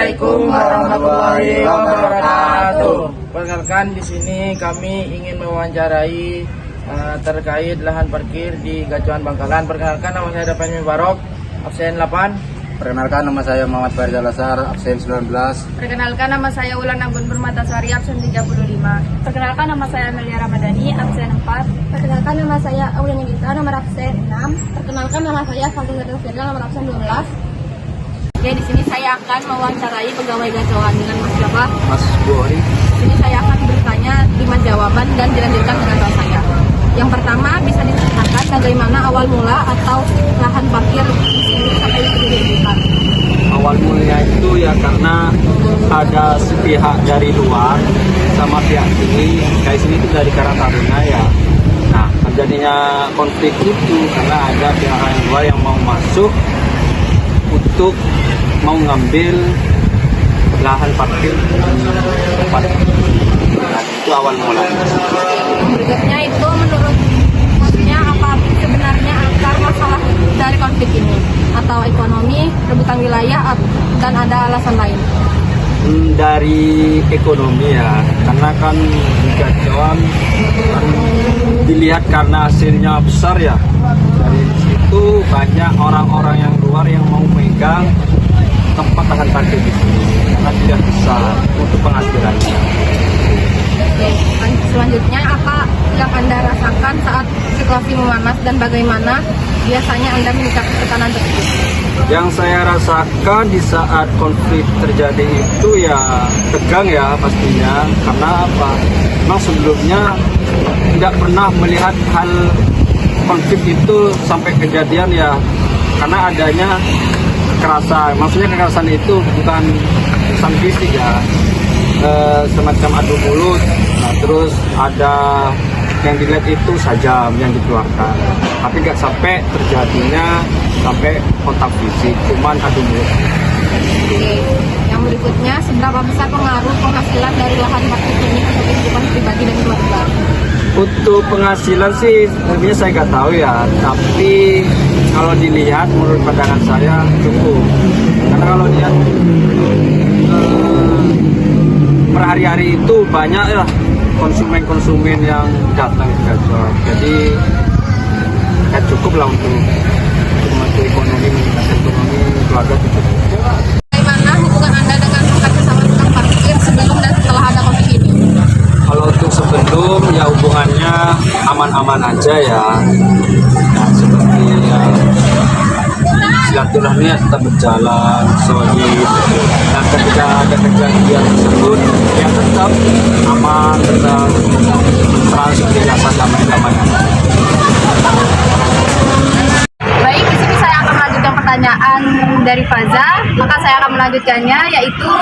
Assalamualaikum warahmatullahi wabarakatuh. Perkenalkan, di sini kami ingin mewawancarai terkait lahan parkir di Gacuan Bangkalan. Perkenalkan, nama saya Dapan Mubarok, absen 8. Perkenalkan, nama saya Muhammad Farizal Lasar, absen 19. Perkenalkan, nama saya Wulan Anggun Permatasari, absen 35. Perkenalkan, nama saya Amelia Ramadhani, absen 4. Perkenalkan, nama saya Aulia Nigita, nomor absen 6. Perkenalkan, nama saya Fadil Firda, nomor absen 12. Oke, di sini saya akan mewawancarai pegawai Gacuan dengan Mas siapa? Mas Boy. Di sini saya akan bertanya 5 jawaban dan dilanjutkan dengan soal saya. Yang pertama, bisa diceritakan bagaimana awal mula atau lahan parkir di sini sampai didirikan? Awal mulanya itu ya karena ada sepihak dari luar sama pihak sini. Kayak sini itu dari Karang Taruna ya. Nah, terjadinya konflik itu karena ada pihak yang luar yang mau masuk untuk mau ngambil lahan parkir di tempat. Nah, itu awal mulanya. Berikutnya itu menurut maksudnya apa sebenarnya akar masalah dari konflik ini? Atau ekonomi, rebutan wilayah, dan ada alasan lain? Dari ekonomi ya, karena kan di Gacuan kan dilihat karena hasilnya besar ya. Dari situ banyak orang-orang yang luar yang mau megang tempat lahan parkir di sini karena tidak besar untuk penghasilannya. Oke, selanjutnya apa yang Anda rasakan saat situasi memanas dan bagaimana biasanya Anda menyikapi tekanan tersebut? Yang saya rasakan di saat konflik terjadi itu ya tegang ya pastinya, karena apa? Memang sebelumnya tidak pernah melihat hal konflik itu sampai kejadian ya, karena adanya kekerasan. Maksudnya kekerasan itu bukan kekerasan fisik ya, semacam adu mulut. Nah, terus ada yang dilihat itu sajam yang dikeluarkan, tapi nggak sampai terjadinya sampai kontak fisik, cuman adu mulut. Oke, yang berikutnya, seberapa besar pengaruh penghasilan dari lahan parkir ini untuk kehidupan pribadi dan keluarga? Untuk penghasilan sih sebenarnya saya nggak tahu ya, tapi kalau dilihat menurut pandangan saya cukup. Karena kalau lihat per hari-hari itu banyak ya konsumen-konsumen yang datang ke Gacuan, jadi ya cukup lah untuk membantu ekonomi, meningkatkan ekonomi keluarga cukup. Bagaimana hubungan Anda dengan rekan sesama tukang parkir sebelum dan setelah ada konflik ini? Kalau untuk sebelum ya hubungannya aman-aman aja ya. Nah, seperti ya silaturahmi tetap berjalan solid. Dan ketika ada kejadian tersebut ya tetap aman, tetap transparansi, damai-damai. Baik, di sini saya akan melanjutkan pertanyaan dari Faza. Maka saya akan melanjutkannya, yaitu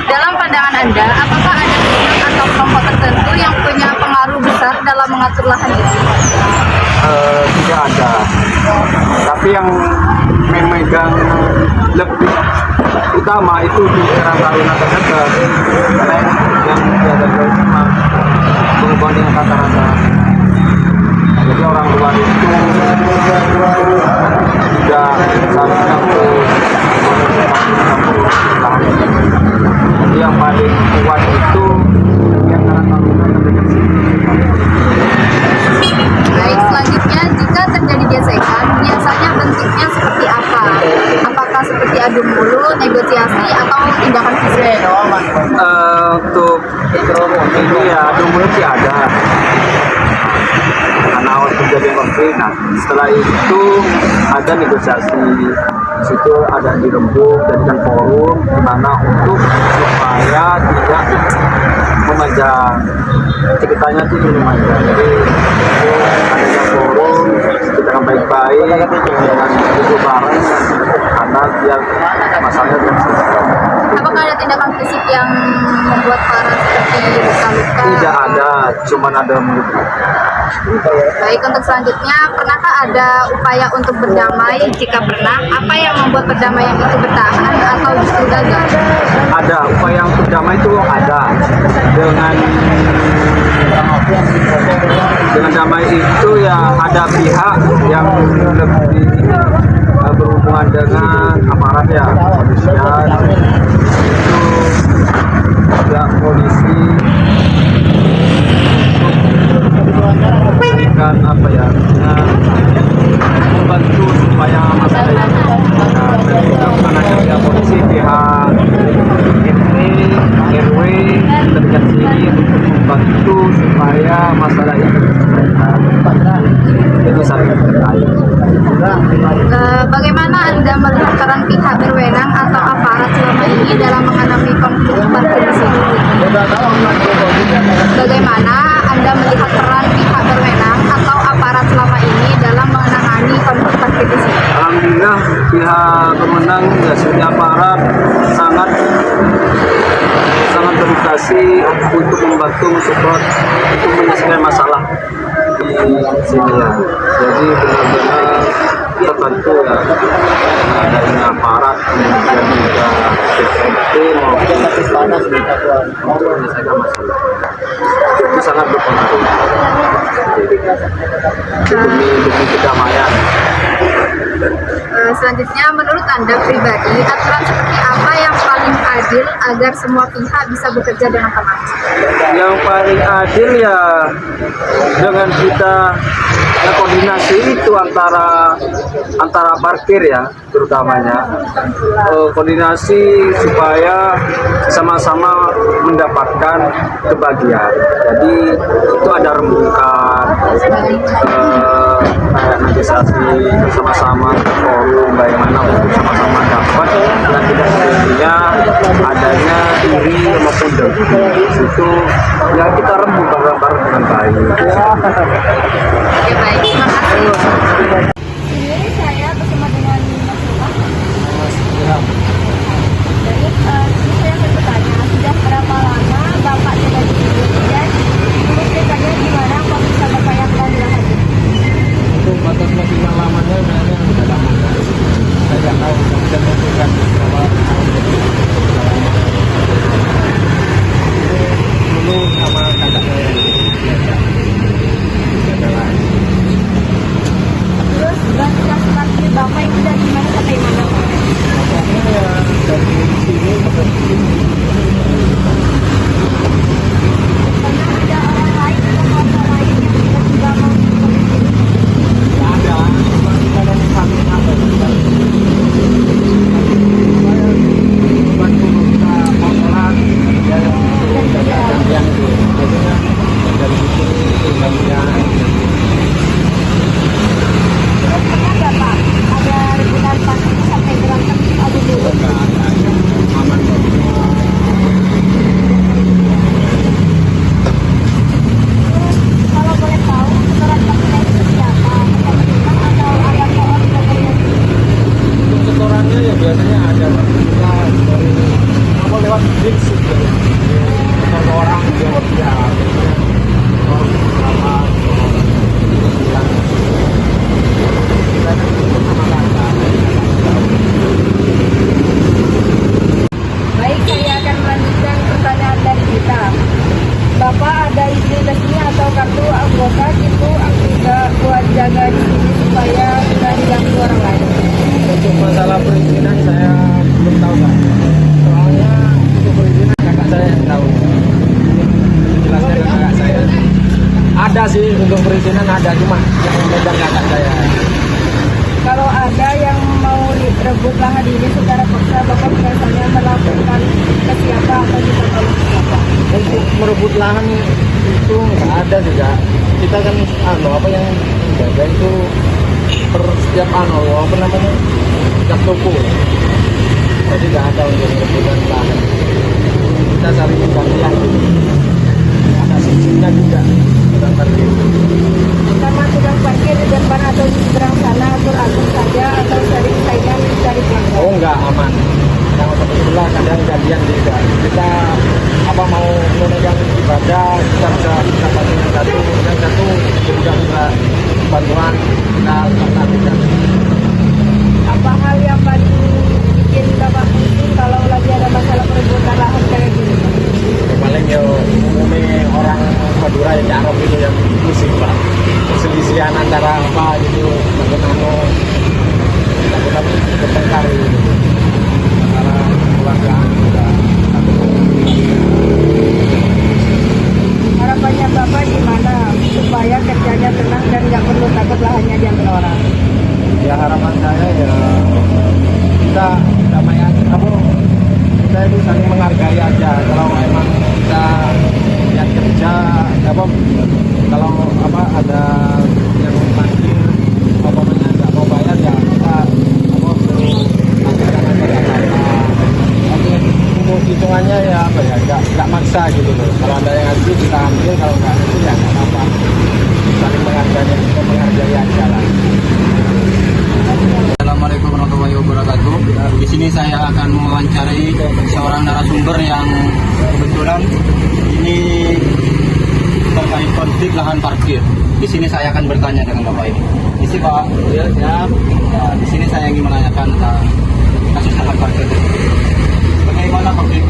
dalam pandangan Anda, apakah ada pihak atau kelompok tertentu yang punya pengaruh besar dalam mengatur lahan ini? Tidak ada, tapi yang memegang lebih utama itu di Karang Taruna terdekat, karena yang ada cuma berhubungan dengan rata-rata. Jadi orang luar itu tidak seharusnya untuk lahan. Jadi yang paling kuat itu yang Karang Taruna terdekat sini. Baik, selanjutnya, jika terjadi gesekan, biasanya bentuknya seperti apa? Apakah seperti adu mulut, negosiasi, atau tindakan fisik? Untuk ini ya adu mulut sih ada, karena awal kejadian konflik. Nah, setelah itu ada negosiasi. Di situ ada dirembuk, jadikan forum di mana untuk supaya tidak memanjang. Ceritanya itu memanjang. Jadi itu adanya forum, kita akan baik-baik dengan duduk bareng karena biar masalahnya tidak selesai. Apakah ada tindakan fisik yang membuat parah seperti luka-luka? Tidak ada, cuman ada mulut. Baik, untuk selanjutnya, pernahkah ada upaya untuk berdamai? Jika pernah, apa yang membuat perdamaian itu bertahan atau justru gagal? Ada upaya untuk damai itu ada, dengan damai itu ya ada pihak yang lebih berhubungan dengan aparat ya, kepolisian itu pihak polisi untuk memberikan apa ya, membantu supaya masalah ini. Nah, dari bukan hanya pihak polisi, pihak RT, RW terdekat sini untuk membantu supaya masalah ini diselesaikan. Itu sangat terkait. Bagaimana Anda melihat peran pihak berwenang atau aparat selama ini dalam mengenai konflik parkir di sini? Bagaimana Anda melihat peran pihak berwenang atau aparat selama ini dalam menangani konflik parkir di sini? Alhamdulillah pihak berwenang ya seperti aparat sangat beredukasi untuk membantu mensupport untuk menyelesaikan masalah di sini ya. Jadi benar-benar terbantu ya dengan adanya aparat, kemudian juga BPT maupun untuk menyelesaikan masalah. Itu sangat berpengaruh demi kedamaian. Selanjutnya, menurut Anda pribadi, aturan seperti apa yang paling adil agar semua pihak bisa bekerja dengan tenang? Yang paling adil ya dengan kita koordinasi itu antara parkir ya, terutamanya koordinasi supaya sama-sama mendapatkan kebahagiaan. Jadi itu ada rembukan kayak negosiasi bersama-sama, forum bagaimana untuk sama-sama dapat, dan tidak sebenarnya adanya iri maupun dengki. Situ ya kita rembuk bareng-bareng dengan baik. Oke, baik, terima kasih. Ini saya bersama dengan Mas Ilham. Jadi saya akan bertanya, sudah berapa lama Bapak tinggal di sini dan menurut ceritanya gimana kok bisa berpayahkan di lahan ini? Untuk batas maksimal lamanya sebenarnya sudah lama. Saya tidak tahu bisa menentukan berapa tahun dulu sama kakak saya adalah. Terus batas parkir Bapak itu dari mana sampai mana Pak? Pokoknya ya dari sini ke sini. Karena ada orang lain atau keluarga lain yang tiba-tiba mau tinggal di sini. Tidak ada, cuma kita dari kami apa bantu kita mau sholat ya gantian itu biasanya dari situ gantian. Pernah nggak Pak ada rebutan parkir sampai berantem adu dulu? Aman kok. Kalau boleh tahu, setoran parkirnya itu seperti apa? Pemerintah atau ada koordinatornya? Untuk setorannya ya biasanya ada kita dari apa lewat fix gitu. Satu orang jawab ya. Orang berapa bilang kita sama kakak. Baik, saya akan melanjutkan pertanyaan dari kita. Bapak ada izin resmi atau kartu anggota gitu juga buat jaga di sini supaya tidak diganggu orang lain? Untuk masalah perizinan saya belum tahu Pak. Soalnya untuk perizinan kakak saya yang tahu. Jelasnya ke kakak saya. Ada sih untuk perizinan ada, cuma yang memegang kakak saya. Kalau ada yang mau rebut lahan ini secara paksa, Bapak biasanya melakukan ke siapa atau diberitahu ke siapa? Untuk merebut lahan itu nggak ada juga. Kita kan apa yang menjaga itu per setiap apa namanya setiap toko. Jadi nggak ada untuk merebutan lahan. Kita cari penggantian. Ada sistemnya juga tukang parkir. Sama tukang parkir di depan atau di seberang sana atur-atur saja atau cari saingan cari pelanggan? Oh enggak, aman. Yang untuk sebelah kadang gantian juga. Kita apa mau memegang ibadah kita bisa bantu yang satu juga bisa bantuan kita lakukan. Apa hal yang paling bikin Bapak pusing kalau lagi ada masalah perebutan lahan kayak gini? Paling ya umumnya orang Madura yang Arab itu yang pusing Pak. Perselisihan antara apa gitu, bagaimana bertengkar gitu antara keluarga juga satu Di sini saya akan bertanya dengan Bapak ini. Isi Pak. Ya, siap. Nah, di sini saya ingin menanyakan tentang kasus tempat parkir. Bagaimana publik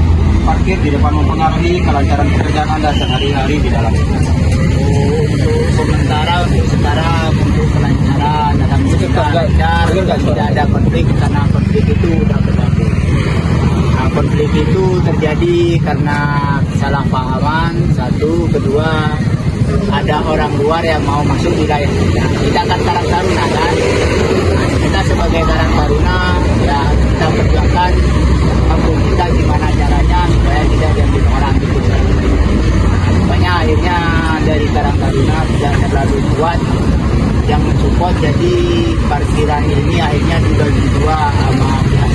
parkir di depan mempengaruhi kelancaran pekerjaan Anda sehari-hari di dalam? Untuk sementara untuk sekarang untuk kelancaran dalam kita lancar dan tidak ada konflik karena konflik itu sudah berlaku. Nah, konflik itu terjadi karena kesalahpahaman satu, kedua ada orang luar yang mau masuk wilayah kita. Kita kan Karang Taruna kan. Nah, kita sebagai Karang Taruna ya kita perjuangkan kampung kita gimana caranya supaya tidak diambil orang gitu. Banyak akhirnya dari Karang Taruna tidak terlalu kuat yang mensupport, jadi parkiran ini akhirnya dibagi dua sama pihak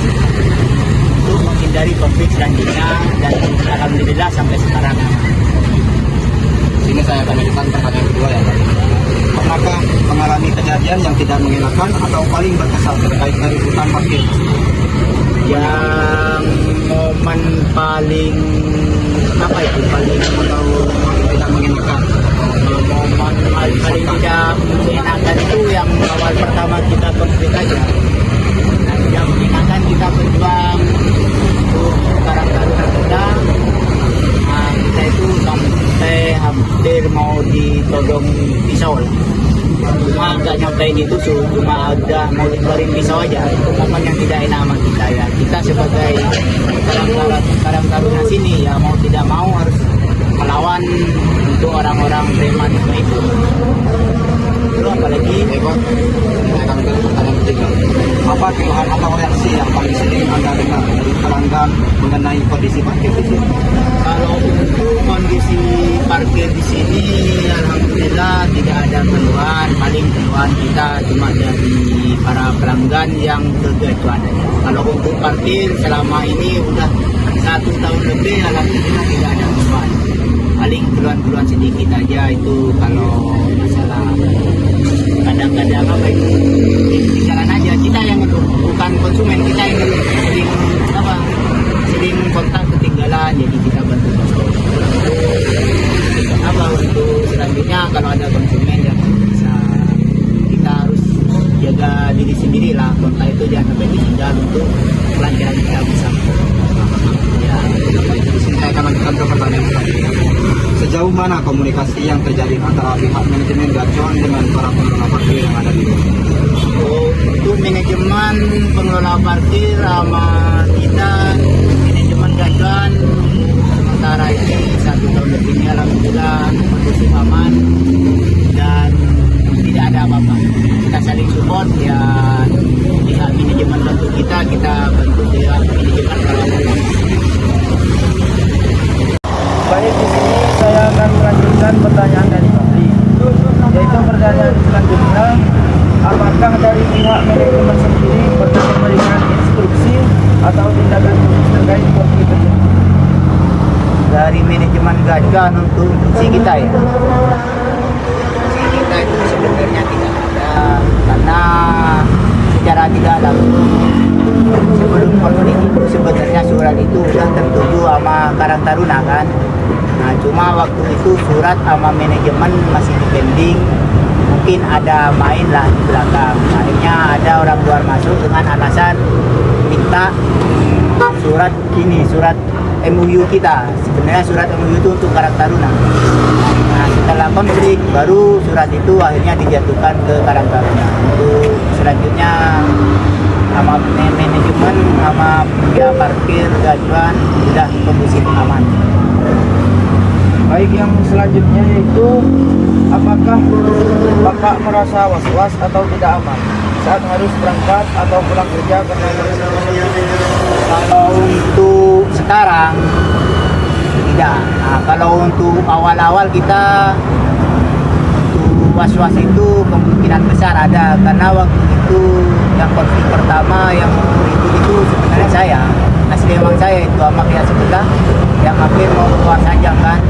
untuk menghindari konflik selanjutnya, dan alhamdulillah sampai sekarang. Di sini saya akan menunjukkan pertanyaan kedua ya Pak. Pernahkah mengalami kejadian yang tidak mengenakan atau paling berkesan terkait dari hutan parkir? Yang momen paling apa itu paling Tidak mengenakan. momen paling tidak mengenakan itu yang awal pertama kita konflik aja. Nah, yang mengenakan kita berjuang untuk Karang Taruna kita. Nah, kita itu sampai hampir mau ditodong pisau lah. Cuma agak nyampein itu cuma ada mau dikeluarin pisau aja. Itu momen yang tidak enak sama kita ya. Kita sebagai Karang Taruna sini ya mau tidak mau harus melawan untuk orang-orang preman itu. Lalu apalagi Eko, saya akan ke pertanyaan ketiga. Apa keluhan atau reaksi yang paling sering Anda dengar dari pelanggan mengenai kondisi parkir di sini? kalau untuk kondisi parkir di sini alhamdulillah tidak ada keluhan. Paling keluhan kita cuma dari para pelanggan yang kegajuan aja. Kalau untuk parkir selama ini udah 1 tahun lebih alhamdulillah tidak ada keluhan. Paling keluhan-keluhan sedikit aja itu kalau masalah kadang-kadang apa itu ketinggalan aja, kita yang itu bukan konsumen, kita yang sering kontak ketinggalan, jadi kita bantu untuk selanjutnya kalau ada konsumen yang bisa, kita harus jaga diri sendiri lah, kontak itu jangan sampai ditinggal untuk kelancaran kita bersama ya. Di sini saya akan lanjutkan ke pertanyaan selanjutnya. Sejauh mana komunikasi yang terjadi antara pihak manajemen Gacuan dengan para pengelola parkir yang ada di sini? Untuk manajemen pengelola parkir sama kita, manajemen Gacuan sementara ini 1 tahun lebih ini alhamdulillah kondusif aman dan tidak ada apa-apa. Kita saling support ya, pihak manajemen bantu kita bantu pihak manajemen kalau ada. Baik, di sini saya akan melanjutkan pertanyaan dari publik, yaitu pertanyaan selanjutnya, apakah dari pihak manajemen sendiri pernah memberikan instruksi atau tindakan khusus terkait konflik tersebut? Dari manajemen Gacuan untuk instruksi kita ya, instruksi kita itu sebenarnya tidak ada, karena secara tidak langsung sebelum konflik itu sebenarnya surat itu sudah tertuju sama Karang Taruna kan. Nah cuma waktu itu surat sama manajemen masih dipending, mungkin ada main lah di belakang. Akhirnya ada orang luar masuk dengan alasan minta surat MOU kita. Sebenarnya surat MOU itu untuk Karang Taruna. Nah setelah konflik baru surat itu akhirnya dijatuhkan ke Karang Taruna. Untuk selanjutnya sama manajemen sama pihak parkir Gacuan sudah kondusif aman. Baik, yang selanjutnya yaitu apakah Bapak merasa was-was atau tidak aman saat harus berangkat atau pulang kerja karena Kalau untuk sekarang tidak. Nah, kalau untuk awal-awal kita untuk was-was itu kemungkinan besar ada, karena waktu itu yang konflik pertama yang itu sebenarnya saya, asli emang saya itu sama pihak sebelah yang hampir mau keluar saja kan.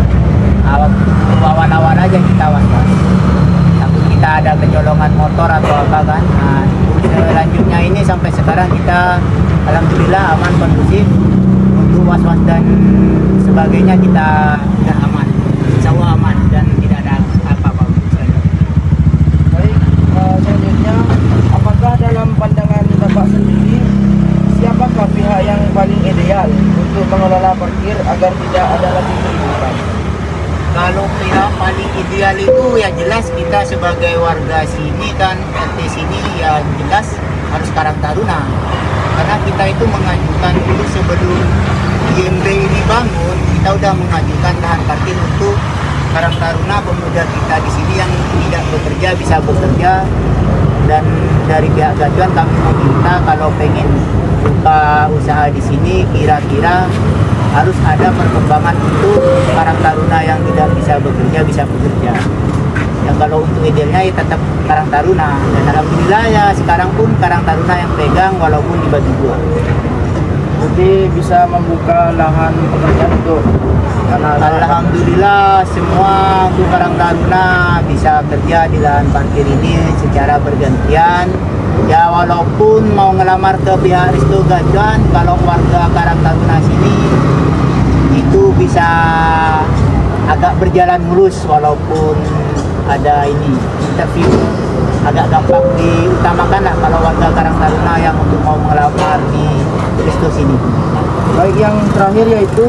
Nah, waktu awal-awal aja kita was-was, takut kita ada kecolongan motor atau apa kan. Nah, selanjutnya ini sampai sekarang kita alhamdulillah aman, kondusif. Untuk was-was dan sebagainya kita sudah aman, insya Allah aman dan tidak ada apa-apa. pengelola parkir agar tidak ada lagi keributan? Kalau kira paling ideal itu ya jelas kita sebagai warga sini kan, RT sini ya jelas harus Karang Taruna. Karena kita itu mengajukan dulu sebelum IMB ini bangun, kita udah mengajukan lahan parkir untuk Karang Taruna, pemuda kita di sini yang tidak bekerja bisa bekerja. Dan dari pihak Gacuan kami meminta kalau pengen buka usaha di sini kira-kira harus ada perkembangan untuk Karang Taruna yang tidak bisa bekerja bisa bekerja. Yang kalau untuk idealnya ya tetap Karang Taruna, dan alhamdulillah ya sekarang pun Karang Taruna yang pegang walaupun dibagi dua. Jadi bisa membuka lahan pekerjaan untuk anak-anak. Alhamdulillah semua untuk Karang Taruna bisa kerja di lahan parkir ini secara bergantian. Ya walaupun mau ngelamar ke pihak Risto Gacuan, kalau warga Karang Taruna sini itu bisa agak berjalan mulus walaupun ada ini interview agak gampang diutamakan lah kalau warga Karang Taruna yang untuk mau melamar di Risto sini. Baik, yang terakhir yaitu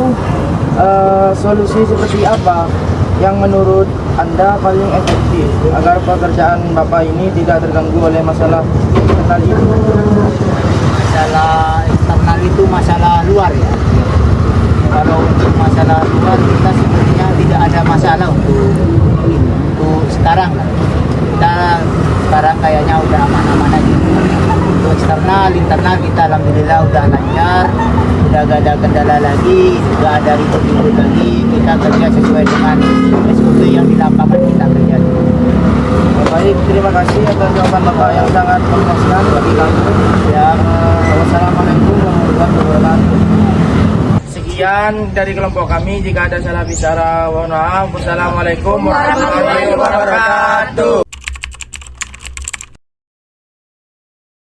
solusi seperti apa yang menurut Anda paling efektif agar pekerjaan Bapak ini tidak terganggu oleh masalah internal ini? Masalah internal itu masalah luar ya. Kalau untuk masalah luar kita sebenarnya tidak ada masalah untuk sekarang lah. Kita sekarang kayaknya udah aman-aman aja. Untuk eksternal, internal kita alhamdulillah udah lancar, udah gak ada kendala lagi, udah ada ribut-ribut lagi. Kita kerja sesuai dengan SOP yang di lapangan kita kerja. Baik, terima kasih atas jawaban Bapak yang sangat memuaskan bagi kami. Ya, wassalamualaikum warahmatullahi wabarakatuh. Sekian dari kelompok kami, jika ada salah bicara mohon maaf. Wassalamualaikum warahmatullahi wabarakatuh.